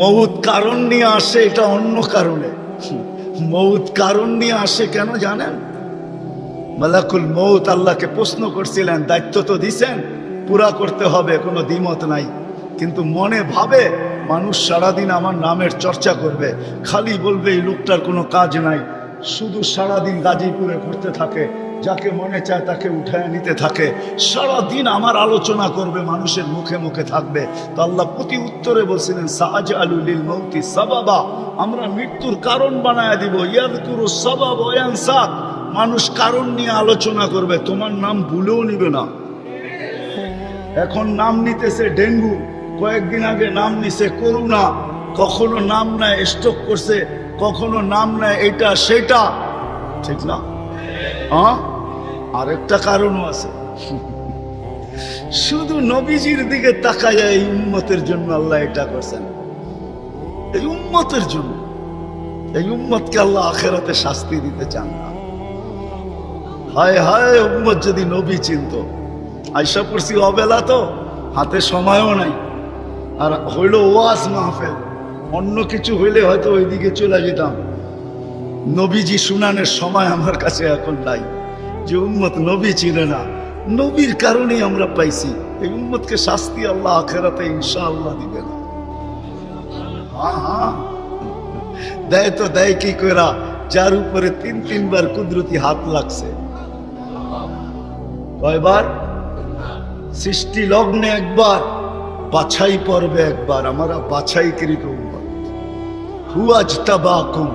মউত কারণ নিয়ে আসে, এটা অন্য কারণে। মউত কারণ নিয়ে আসে কেন জানেন? মালাকুল মউত আল্লাহকে প্রশ্ন করছিলেন, দায়িত্ব তো দিছেন, পুরা করতে হবে, কোনো দ্বিমত নাই। কিন্তু মনে ভাবে মানুষ সারাদিন আমার নামের চর্চা করবে, খালি বলবে এই লোকটার কোনো কাজ নাই, শুধু সারাদিন গাজীপুরে ঘুরতে থাকে, যাকে মনে চায় তাকে উঠায় নিতে থাকে, সারাদিন আমার আলোচনা করবে, মানুষের মুখে মুখে থাকবে। তো আল্লাহ প্রতি উত্তরে বলছিলেন, সাআজআলু লিল মাউতি সাবাবা, আমরা মৃত্যুর কারণ বানায় দিব। ইয়াযকুরু সাবাব ওয়া ইয়ানসা, মানুষ কারণ নিয়ে আলোচনা করবে, তোমার নাম ভুলেও নিবে না। এখন নাম নিতেছে ডেঙ্গু, কয়েকদিন আগে নাম নিছে করোনা, কখনো নাম নেয় স্ট্রোক করছে, কখনো নাম নেয় এটা সেটা, ঠিক না? হ্যাঁ, আরেকটা কারণও আছে। শুধু নবীজির দিকে তাকায় যায়, এই উম্মতের জন্য আল্লাহ এটা করছেন, এই উম্মতের জন্য। এই উম্মতকে আল্লাহ আখিরাতে শাস্তি দিতে চান না। হায় হায়, উম্মত যদি নবী চিনত। আয়সা পড়ছি অবেলা, তো হাতে সময়ও নাই, আর হইল ওয়াজ মাহফিল, অন্য কিছু হইলে হয়তো ওইদিকে চলে যেতাম। নবীজি শুনানের সময় আমার কাছে এখন নাই। যে উম্মত নবী চিনে না, নবীর কারণেই আমরা পাইছি। এই উম্মতকে শাস্তি আল্লাহ আখিরাতে ইনশাআল্লাহ দিবে না। হ্যাঁ হ্যাঁ, দেয় তো দেয় কি কইরা, যার উপরে তিনবার কুদরতি হাত লাগছে। কয়বার? সৃষ্টি লগ্নে একবার, বাছাই পর্বে একবার। আমরা বাছাইকৃত উম্মত। হুয়াজতাবাকুম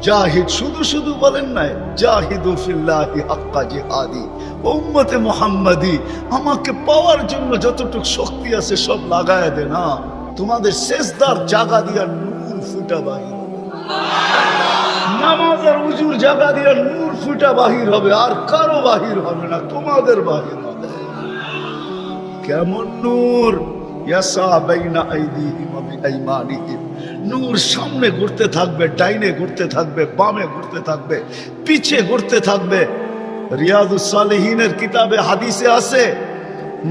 জাহিদ, শুধু শুধু বলেন নাই, জাহিদু ফিল্লাহি হাক্কা জিহাদি। উম্মতে মুহাম্মাদি, আমাকে পাওয়ার জন্য যতটুকু শক্তি আছে সব লাগায় দে না। তোমাদের সেজদার জায়গা দিয়া নূর ফুটা বাহির হবে, নামাজ আর উজুর জায়গা দিয়া নূর ফুটা বাহির হবে, আর কারো বাহির হবে না, তোমাদের বাহির হবে। কেমন নূর? ইয়াসা বাইনা আইদিহিম ওয়া বিআইমানিহিম, নূর সামনে ঘুরতে থাকবে, ডাইনে ঘুরতে থাকবে, বামে ঘুরতে থাকবে, পিছে ঘুরতে থাকবে। রিয়াদুস সালিহিনের কিতাবে হাদিসে আছে,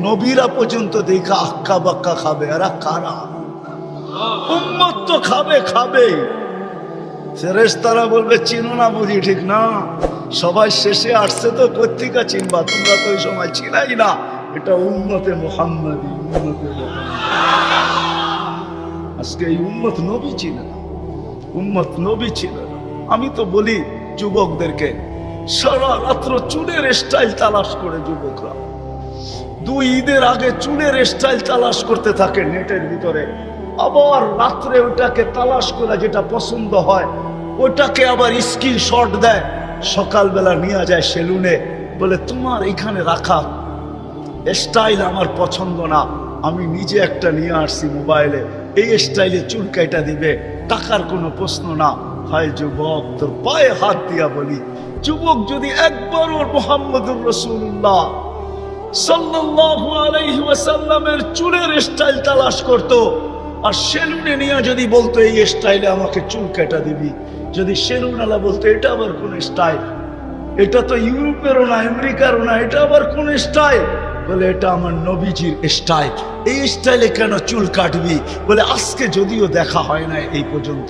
নবীরা পর্যন্ত দেখা আক্কা বাক্কা খাবে। এরা কারা? উম্মত তো খাবে, খাবেই। ফেরেশতারা বলবে চিনো না বুঝি, ঠিক না? সবাই শেষে আসছে, তো পত্রিকা চিনবা, তোমরা তো ওই সময় চিনাই না। এটা উম্মতে মুহাম্মাদি, উম্মতে আজকে এই উম্মত নবী চিনে না, উম্মত নবী চিনে না। আমি তো বলি যুবকদেরকে, সারা রাত্র চুলের স্টাইল তালাশ করে যুবকরা 2 ঈদের আগে চুলের স্টাইল তালাশ করতে থাকে নেটের ভিতরে, আবার রাত্রে ওটাকে তালাশ করে যেটা পছন্দ হয় ওটাকে আবার স্ক্রিনশট দেয়, সকালবেলা নিয়ে যায় সেলুনে, বলে তোমার এখানে রাখা স্টাইল আমার পছন্দ না, আমি নিজে একটা নিয়ে আসছি মোবাইলে, এই স্টাইলে চুল কাটা দিবে, টাকার কোনো প্রশ্ন না। হায় যুবক, তোর পায়ে হাত দিয়া বলি, যুবক যদি একবারও মুহাম্মদুর রাসূলুল্লাহ সাল্লাল্লাহু আলাইহি ওয়াসাল্লামের চুলের স্টাইল তালাশ করত, আর সেলুনে নিয়ে যদি বলতো এই স্টাইলে আমাকে চুল কাটা দিবি, যদি সেলুনওয়ালা বলতো এটা আবার কোন স্টাইল, এটা তো ইউরোপেরও না আমেরিকারও না, এটা আবার কোন স্টাইল, বলে এটা আমার নবীজির স্টাইল, এই স্টাইলে কেন চুল কাটবি? বলে আজকে যদিও দেখা হয় না এই পর্যন্ত,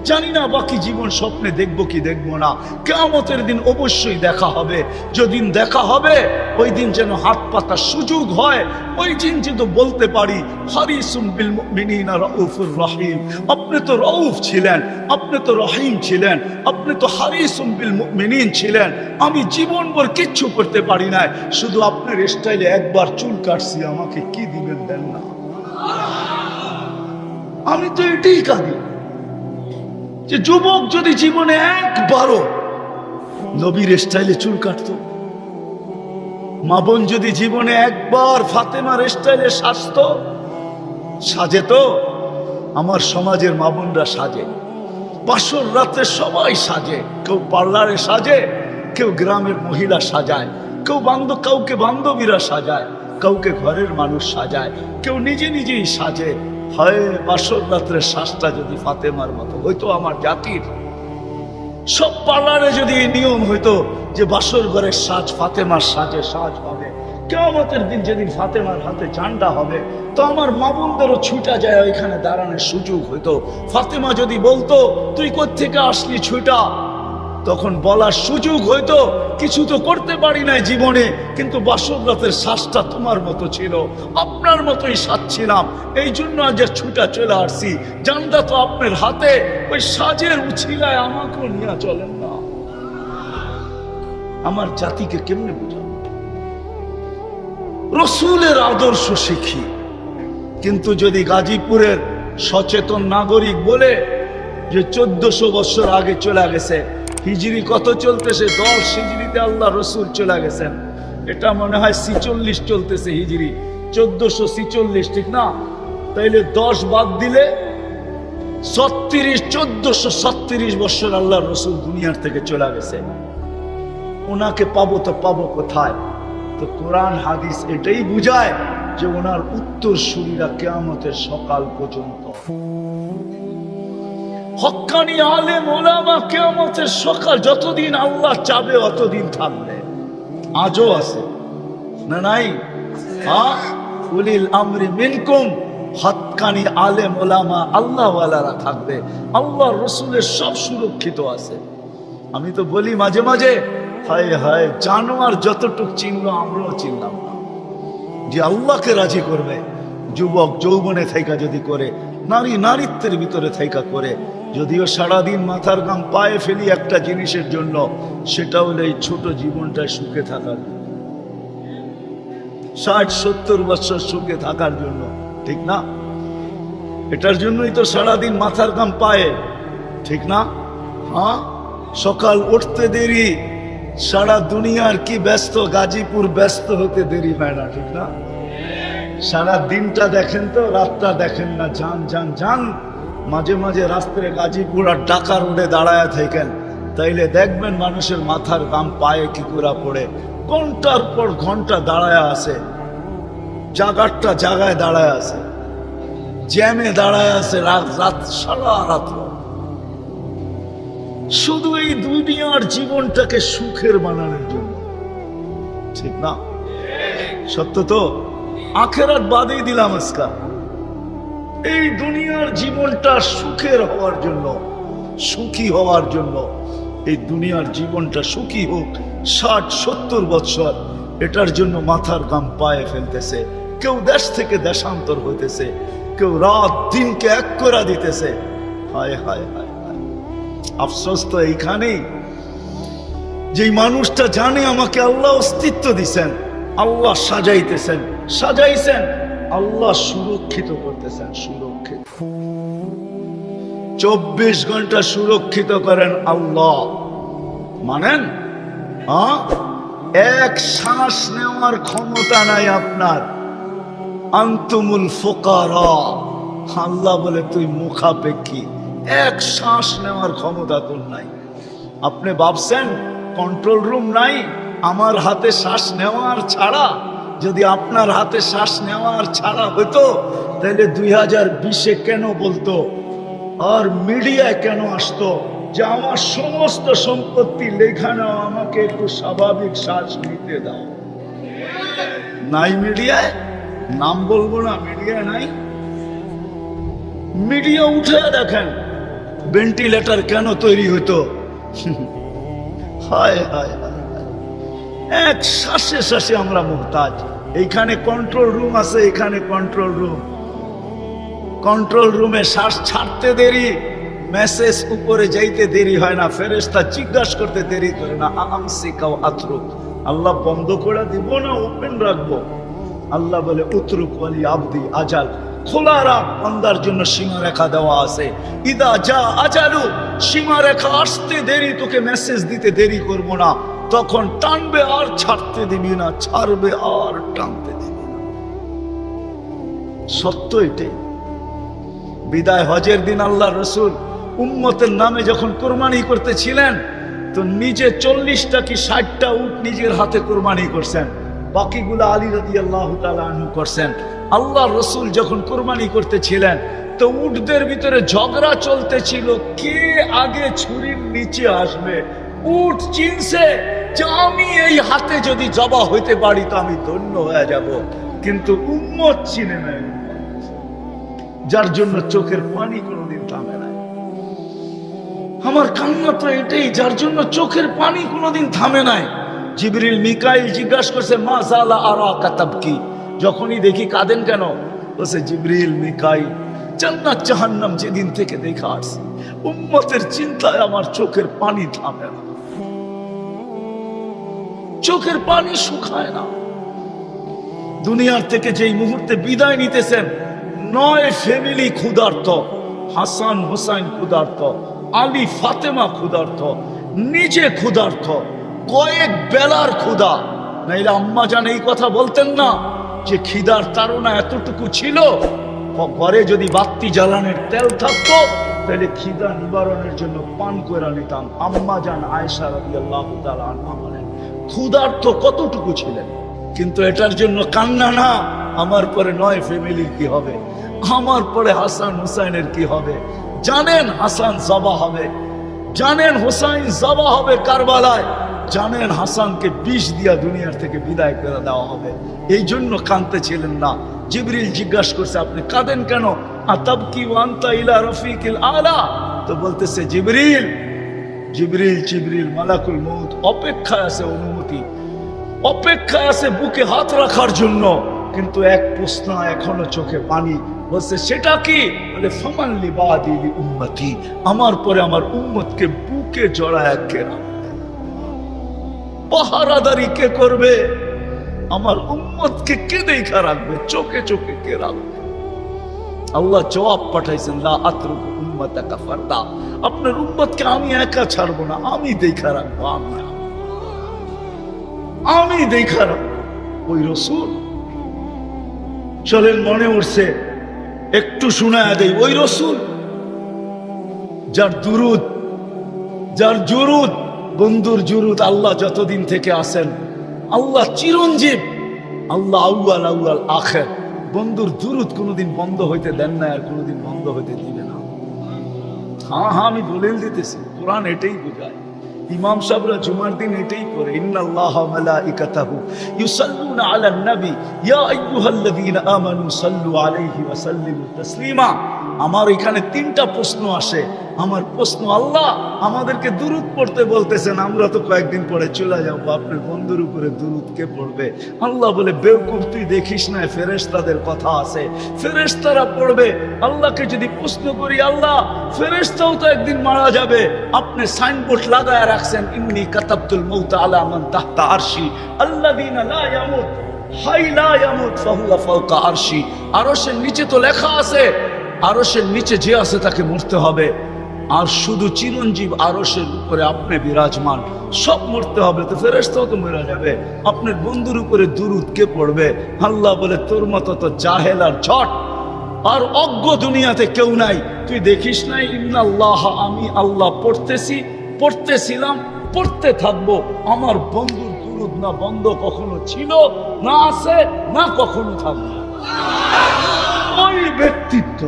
জানি না বাকি জীবন স্বপ্নে দেখবো কি দেখবো না, কিয়ামতের দিন অবশ্যই দেখা হবে। যেদিন দেখা হবে ওই দিন যেন হাত পাতার সুযোগ হয়, ওই দিন যেন বলতে পারি হারিসুম বিল মুমিনিনা রাউফুর রহিম। আপনি তো রউফ ছিলেন, আপনি তো রহিম ছিলেন, আপনি তো হারিসুম বিল মুমিনিন ছিলেন। আমি জীবনভর কিচ্ছু করতে পারি না, শুধু আপনার স্টাইলে একবার চুল কাটছি, আমাকে কি দিবেন দেন না? আমি তো এটাই কাঁদি যে যুবক যদি জীবনে একবারও নবীর স্টাইলে চুল কাটতো, মা বোন যদি জীবনে একবার ফাতেমার স্টাইলে সাজতো, সাজে তো আমার সমাজের মা বোনরা সাজে, বাসর রাতে সবাই সাজে, কেউ পার্লারে সাজে, কেউ গ্রামের মহিলা সাজায়, কেউ কাউকে বান্ধবীরা সাজায়, কাউকে ঘরের মানুষ সাজায়, কেউ নিজে নিজেই সাজে। হয় বাসর রাত্রের শ্বাসটা যদি ফাতেমার মতো হইতো, আমার জাতির সব পার্লারে যদি এই নিয়ম হইতো যে বাসর ঘরের সাজ ফাতেমার সাজে সাজ হবে, কিয়ামতের দিন যেদিন ফাতেমার হাতে ঝান্ডা হবে, তো আমার মা বোনদেরও ছুটা যায় ওইখানে দাঁড়ানোর সুযোগ হইতো। ফাতেমা যদি বলতো তুই কোত্থেকে আসলি ছুটা, তখন বলার সুযোগ হইতো কিছু তো করতে পারি নাই জীবনে, কিন্তু বাসরাতের শ্বাসটা তোমার মতো ছিল, আপনার মতোই সাজছিলাম, এই জন্য আজ ছুটা চলে আসছি, জানটা তো আপনার হাতে, ওই সাজের উছিলায় আমাকেও নিয়ে চলেন না। আমার জাতিকে কেমনে বুঝাবো? রসুলের আদর্শ শিখি, কিন্তু যদি গাজীপুরের সচেতন নাগরিক বলে যে 1400 বছর আগে চলে গেছে, হিজরি কত চলতেছে? 10 হিজরিতে আল্লাহ রসুল চলে গেছেন, এটা মনে হয় 46 চলতেছে হিজরি, 1446, ঠিক না? তাইলে 10 বাদ দিলে 1437 বছর আল্লাহ রসুল দুনিয়ার থেকে চলে গেছে। ওনাকে পাবো তো পাবো কোথায়? তো কোরআন হাদিস এটাই বুঝায় যে ওনার উত্তরসূরিরা কিয়ামতের সকাল পর্যন্ত, হক্কানি আলেম ওলামা কিয়ামতের সকাল যতদিন আল্লাহ চাবে অতদিন থাকবে। আজও আছে না নাই? উলিল আমরি মিনকুম, হক্কানি আলেম ওলামা আল্লাহওয়ালারা থাকবে, আল্লাহ রসুলের সব সুরক্ষিত আছে। আমি তো বলি মাঝে মাঝে, হায় হায়, জানোয়ার যতটুক চিনলো আমরাও চিনলাম না। যে আল্লাহকে রাজি করবে, যুবক যৌবনে থাইকা যদি করে, নারী নারীত্বের ভিতরে থাইকা করে, যদিও সারাদিন মাথার ঘাম পায়ে ফেলি একটা জিনিসের জন্য, সেটা হলো এই ছোট জীবনটায় সুখে থাকার, 60-70 বছর সুখে থাকার জন্য, ঠিক না? এটার জন্যই তো সারাদিন মাথার ঘাম পায়ে, ঠিক না? হ্যাঁ, সকাল উঠতে দেরি, সারা দুনিয়ার কি ব্যস্ত, গাজীপুর ব্যস্ত হতে দেরি হয় না, ঠিক না? সারা দিনটা দেখেন তো, রাতটা দেখেন না, যান যান যান। মাঝে মাঝে রাস্তায় গাজীপুর আর ঢাকা রোডে দাঁড়ায় থাকেন, তাইলে দেখবেন মানুষের মাথার ঘাম পায়ে কি করে পড়ে, ঘন্টার পর ঘন্টা দাঁড়ায় আছে, জায়গাটা জায়গায় দাঁড়ায় আছে, জ্যামে দাঁড়ায় আছে, রাত সারা রাত্র, শুধু এই দুনিয়ার জীবনটাকে সুখের বানানোর জন্য, ঠিক না? সত্য তো? আখেরাত বাদেই দিলাম আজকা, এই দুনিয়ার জীবনটা সুখের হওয়ার জন্য, সুখী হওয়ার জন্য, এই দুনিয়ার জীবনটা সুখী হোক 60-70 বছর, এটার জন্য মাথার ঘাম পায়ে ফেলতেছে, কেউ দেশ থেকে দেশান্তর হইতেছে, কেউ রাত দিনকে এক করে দিতেছে। হায় হায় হায় হায়, আফসোস তো এইখানেই, যেই মানুষটা জানে আমাকে আল্লাহ অস্তিত্ব দিছেন, আল্লাহ সাজাইতেছেন, সাজাইছেন, আল্লাহ সুরক্ষিত করতেছেন, সুরক্ষিত 24 ঘন্টা সুরক্ষিত করেন আল্লাহ, মানেন? এক শ্বাস নেওয়ার ক্ষমতা নাই আপনার, আনতুমুল ফুকারা, আল্লাহ বলে তুই মুখাপেক্ষী, এক শ্বাস নেওয়ার ক্ষমতা তোর নাই। আপনি ভাবছেন কন্ট্রোল রুম নাই? আমার হাতে শ্বাস নেওয়ার ছাড়া, যদি আপনার হাতে শ্বাস নেওয়ার ছাড়া হতো, তাহলে 2020-এ কেন বলতো, আর মিডিয়ায় কেন আসতো যে আমার সমস্ত সম্পত্তি লেখা নাও, আমাকে একটু স্বাভাবিক শ্বাস নিতে দাও? নাই মিডিয়ায়, নাম বলবো না, মিডিয়ায় নাই। মিডিয়া উঠে দেখেন ভেন্টিলেটর কেন তৈরি হতো। হায় হায় হায়, এক শ্বাসে শ্বাসে আমরা মুহতাজ। এইখানে কন্ট্রোল রুম আছে, এখানে কন্ট্রোল রুম, কন্ট্রোল রুমে শ্বাস ছাড়তে দেরি, মেসেজ উপরে যাইতে দেরি হয় না, ফেরেশতা জিজ্ঞাসা করতে দেরি করে না, আমসিকাও আতরুক, আল্লাহ বন্ধ করে দিব না ওপেন রাখবো? আল্লাহ বলে উতরুক ওয়ালি আবদি আজাল, খোলা রাখ, বান্দার জন্য সীমারেখা দেওয়া আছে। ইদা যা আজালু, সীমারেখা আসতে দেরি, তোকে মেসেজ দিতে দেরি করব না, তখন টানবে আর ছাড়তে দিবি না, ছাড়বে আর টানতে দিবি না। সত্য এটাই। বিদায় হজের দিন আল্লাহ রসুল উম্মতের নামে যখন কোরবানি করতেছিলেন, তো নিজে 40টা কি 60টা উট নিজের হাতে কোরবানি করছেন, বাকিগুলা আলী রাদিয়াল্লাহু তাআলা আনহু করছেন। আল্লাহ রসুল যখন কোরবানি করতেছিলেন, তো উটদের ভিতরে ঝগড়া চলতেছিল, কে আগে ছুরির নিচে আসবে, উট চিনছে যে আমি এই হাতে যদি জবা হইতে পারি তো আমি ধন্য হয়ে যাব, কিন্তু উম্মত চিনে নাই, যার জন্য চোখের পানি কোনোদিন থামে নাই। আমার কান্না তো এটাই, যার জন্য চোখের পানি কোনোদিন থামে নাই। জিবরিল মিকাইল জিজ্ঞাসা করছে মা জালা আরাকা তাবকি, যখনই দেখি কাঁদেন কেন? বলছে জিবরিল মিকাইল জান্নাত জাহান্নাম যেদিন থেকে দেখা আসছি উম্মতের চিন্তায় আমার চোখের পানি থামে না, চোখের পানি শুকায় না। দুনিয়ার থেকে যেই মুহূর্তে বিদায় নিতেছেন 9 ফ্যামিলি ক্ষুধার্ত, হাসান হুসাইন ক্ষুধার্ত, আলী ফাতেমা ক্ষুধার্ত, নিজে ক্ষুধার্ত, কয়েক বেলার ক্ষুধা। নাইলে আম্মা জান এই কথা বলতেন না যে খিদার তাড়না এতটুকু ছিল, ঘরে যদি বাতি জ্বালানোর তেল থাকতো তাহলে খিদা নিবারণের জন্য পান করে নিতাম। আম্মা জান আয়েশা রাদিয়াল্লাহু তাআলা আনহা বলেন ক্ষুধার্ত কতটুকু ছিলেন, কিন্তু এটার জন্য কান্না না। আমার পরে 9 ফ্যামিলির কি হবে, আমার পরে হাসান হুসাইনের কি হবে? জানেন হাসান জবা হবে, জানেন হুসাইন জবা হবে কারবালায়, জানেন হাসানকে বিষ দিয়া দুনিয়ার থেকে বিদায় করে দেওয়া হবে, এই জন্য কাঁদতে ছিলেন না। জিবরিল জিজ্ঞাসা করছে আপনি কাঁদেন কেন? আতাবকি ওয়া আনতা ইলা রফিকিল আলা, তো বলতেছে জিবরিল জিবরিল জিবরিল মালাকুল মউত অপেক্ষায় আছে, অনুমতি অপেক্ষায় আছে বুকে হাত রাখার জন্য, কিন্তু এক প্রশ্ন এখনো চোখে পানি। বলছে সেটা কি? বলে ফামান লিবাদি উম্মতি, আমার পরে আমার উম্মতকে বুকে জড়ায় কে রাখবে, পাহারাদারি কে করবে, আমার উম্মতকে কে দেখা রাখবে, চোখে চোখে কে রাখবে? আল্লাহ জবাব পাঠাইছেন লা আতরুকু উম্মাতাকা ফারদা, আপনার উম্মতকে আমি একা ছাড়বো না, আমি দেখা রাখবো, আমি দেখা রাখবো। ওই রসুল চলেন, মনে উঠছে একটু শোনায় দেই, ওই রসুল যার দুরুদ, যার জুরুদ, বন্ধুর জুরুদ আল্লাহ যতদিন থেকে আসেন, আল্লাহ চিরঞ্জীব, আল্লাহ আউয়াল আউয়াল আখের, বন্ধুর দুরুদ কোনোদিন বন্ধ হইতে দেন না, আর কোনোদিন বন্ধ হইতে দিবে না। হ্যাঁ হ্যাঁ আমি দলিল দিতেছি, কোরআন এটাই বোঝায়। ইমাম সাহেবরা জুমার দিন এটাই করে, ইন্নাল্লাহা ওয়া মালাইকাতাহু ইউসাল্লুনা আলান নবী ইয়া আইয়ুহাল্লাযীনা আমানু সাল্লু আলাইহি ওয়া সাল্লিমু তাসলিমা। আমার এখানে 3টা প্রশ্ন আসে। আমার প্রশ্ন, আল্লাহ আমাদেরকে দুরূদ পড়তে বলতেছেন, আমরা তো কয়েকদিন পরে চলে যাবো, আপনার বন্ধুর উপরে দুরূদ কে পড়বে? আল্লাহ বলে বেওকুফ, তুই দেখিস না ফেরেশতাদের কথা আছে, ফেরেশতারা পড়বে। আল্লাহকে যদি প্রশ্ন করি, আল্লাহ ফেরেশতাও তো একদিন মারা যাবে, আপনি সাইনবোর্ড লাগায় রাখছেন ইন্নী কাতাবতুল মাউতা আলা মান তাহতা আরশি আল্লাযীনা লা ইয়ামুত হাই লা ইয়ামুত ফাহুয়া ফাওকা আরশি। আরশের নিচে তো লেখা আছে, আরশের নিচে যে আছে তাকে মরতে হবে, আর শুধু চিরঞ্জীব আরশের উপরে আপনি বিরাজমান, সব মরতে হবে, তো ফেরেশতাও তো মরে যাবে, আপনার বন্ধুর উপরে দুরূদ কে পড়বে? আল্লাহ বলে তোর মতো তো জাহেল আর ঝট আর অজ্ঞ দুনিয়াতে কেউ নাই, তুই দেখিস নাই ইন্নাল্লাহ, আমি আল্লাহ পড়তেছি, পড়তেছিলাম, পড়তে থাকবো। আমার বন্ধুর দুরূদ না বন্ধ কখনো ছিল, না আছে, না কখনো থাকবে। ওই ব্যক্তিত্ব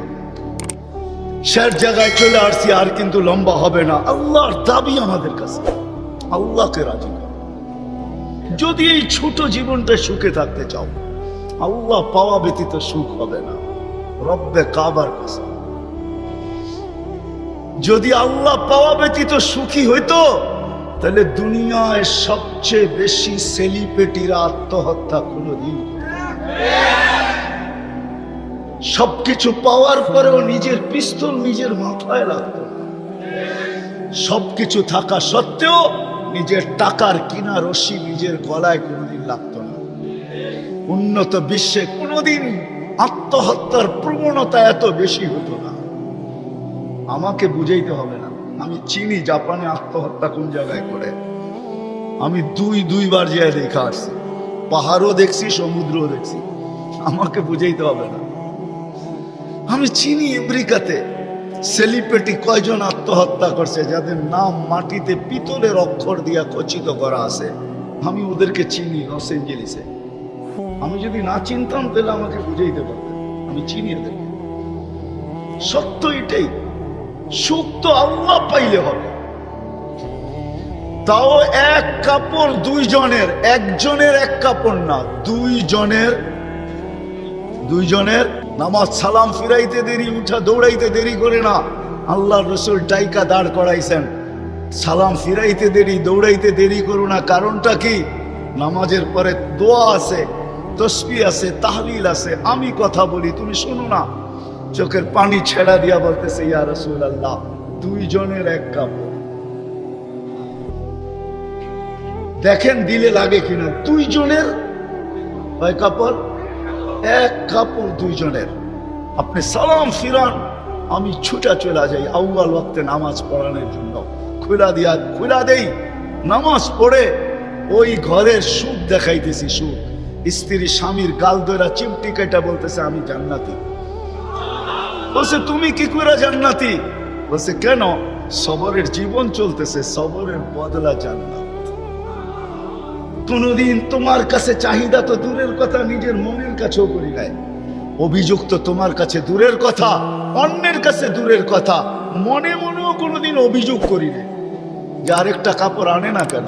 শের জায়গায় চলে আসছি, আর কিন্তু লম্বা হবে না। আল্লাহর দাবি আমাদের কাছে, আল্লাহকে রাজি করো। যদি এই ছোট জীবনটা সুখে থাকতে চাও, আল্লাহ পাওয়া ব্যতীত সুখ হবে না, রব্বে কাবার কসম। যদি আল্লাহ পাওয়া ব্যতীত সুখী হইতো, তাহলে দুনিয়ায় সবচেয়ে বেশি সেলিব্রিটিরা আত্মহত্যা কোনোদিন, সবকিছু পাওয়ার পরেও নিজের পিস্তল নিজের মাথায় লাগতো না, সবকিছু থাকা সত্ত্বেও নিজের টাকার কিনা রশি নিজের গলায় কোনোদিন লাগতো না। উন্নত বিশ্বে কোনোদিন আত্মহত্যার প্রবণতা এত বেশি হতো না। আমাকে বুঝাইতে হবে না, আমি চিনি জাপানে আত্মহত্যা কোন জায়গায় করে। আমি দুইবার যেয়ে দেখা আসছি, পাহাড়ও দেখছি, সমুদ্রও দেখছি, আমাকে বুঝাইতে হবে না। আমি চিনি আমেরিকাতে সেলিব্রিটি কয়জন আত্মহত্যা করছে, যাদের নাম মাটিতে পিতলের অক্ষর দিয়া খচিত করা আছে, আমি ওদেরকে চিনি লস এঞ্জেলিসে। আমি যদি না চিনতাম তাহলে আমাকে বুঝাইতে পারতেন, আমি চিনি ওদেরকে। সত্য এটাই, সুখ তো আল্লাহ পাইলে হবে। তাও এক কাপড় দুইজনের, একজনের এক কাপড় না, দুইজনের নামাজ সালাম ফিরাইতে দেরি, উঠা দৌড়াইতে দেরি করে না। আল্লাহ রসুল ডাইকা দাঁড় করাইছেন, সালাম ফিরাইতে দেরি, দৌড়াইতে দেরি করো না। কারণটা কি? নামাজের পরে দোয়া আছে, তসবিহ আছে, তাহলিল আছে। আমি কথা বলি, তুমি শোনো না। চোখের পানি ছেড়া দিয়া বলতেছে, ইয়া রাসূলুল্লাহ, দুইজনের এক কাপড়। দেখেন দিলে লাগে কিনা। দুইজনের কয় কাপড়? এক কাপড় দুইজনের। আপনি সালাম ফিরান, আমি ছুটা চলে যাই আউয়াল ওয়াক্তে নামাজ পড়ানোর জন্য। খুলা দেই, নামাজ পড়ে ওই ঘরের সুখ দেখাইতেছি, সুখ। স্ত্রী স্বামীর গাল ধরা চিমটি কেটে বলতেছে, আমি জান্নাতি। বলছে, তুমি কি করে জান্নাতি? বলছে, কেন? সবরের জীবন চলতেছে, সবরের বদলা জান্নাত। কোনদিন তোমার কাছে চাহিদা তো দূরের কথা, নিজের মনের কাছেও করি নাই। অভিযোগ তো তোমার কাছে দূরের কথা, অন্যের কাছে দূরের কথা, মনে মনেও কোনোদিন অভিযোগ করি না যে আরেকটা কাপড় আনে না কেন।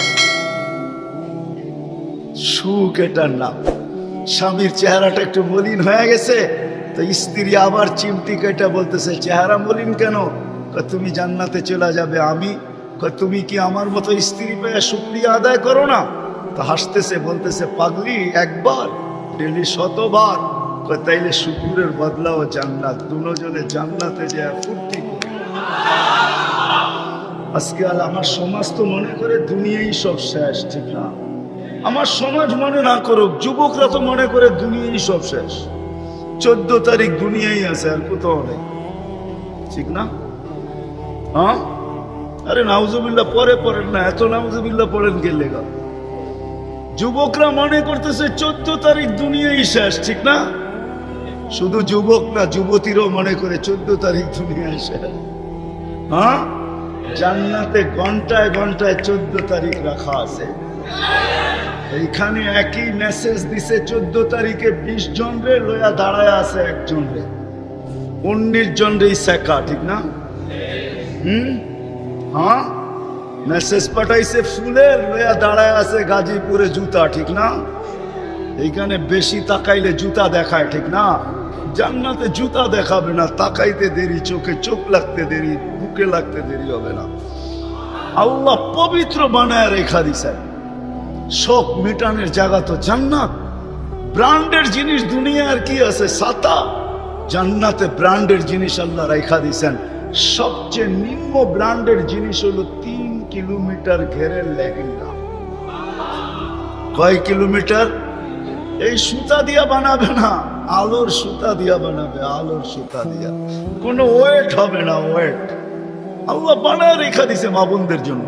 সুখ এটার নাম। স্বামীর চেহারাটা একটু মলিন হয়ে গেছে, তো স্ত্রী আবার চিমটি কেটে বলতেছে, চেহারা মলিন কেন? তুমি জান্নাতে চলে যাবে। আমি তুমি কি আমার মতো স্ত্রী পেয়ে শুকরিয়া আদায় করো না? তো হাসতেছে, বলতেছে, পাগলি, একবার ডেলি 100বার। তাইলে শুকুরের বদলাও জান্নাত। দুজনে জান্নাতে যায় ফুর্তি করে। আজকে আর আমার সমাজ তো মনে করে দুনিয়াই সব শেষ, ঠিক না? আমার সমাজ মনে না করুক, যুবকরা তো মনে করে দুনিয়াই সব শেষ। 14 তারিখ দুনিয়াই আছে, আর কোথাও নেই, ঠিক না? হ্যাঁ, আরে নাউজুবিল্লাহ পরে পড়েন না, এত নাউজুবিল্লাহ পড়েন গেলে গা। যুবকরা মনে করতেছে 14 তারিখ দুনিয়াই শেষ, ঠিক না? শুধু যুবক না, যুবতীরাও মনে করে 14 তারিখ দুনিয়াই শেষ। হ্যাঁ, জান্নাতে ঘন্টায় ঘন্টায় 14 তারিখ রাখা আছে। এইখানে একই মেসেজ দিছে, 14 তারিখে 20 জন রে লয়া দাঁড়ায় আছে, একজন রে 19 জন রে শেখা, ঠিক না? হ্যাঁ, মেসেজ পাঠাইছে ফুলের, লয়া দাঁড়ায় আছে গাজীপুরে জুতা, ঠিক না? এইখানে বেশি তাকাইলে জুতা দেখায়, ঠিক না? জান্নাতে জুতা দেখাবে না, তাকাইতে দেরি, চোখে চোখ লাগতে দেরি, বুকে লাগতে দেরি হবে না। আল্লাহ পবিত্র বানায় রেখা দিছেন। শোক মিটানের জায়গা তো জান্নাত। ব্র্যান্ডের জিনিস দুনিয়ার কি আছে? ছাতা। জান্নাতে ব্র্যান্ডের জিনিস আল্লাহ রেখা দিছেন। সবচেয়ে নিম্ন ব্র্যান্ডের জিনিস হলো 3 কিলোমিটার ঘেরের লেহেঙ্গা। কয় কিলোমিটার? এই সুতা দিয়া বানাবে না, আলোর সুতা দিয়া বানাবে, আলোর সুতা দিয়া। কোনো ওয়েট হবে না, ওয়েট। আল্লাহ বানায় রেখা দিছে মা বোনদের জন্য।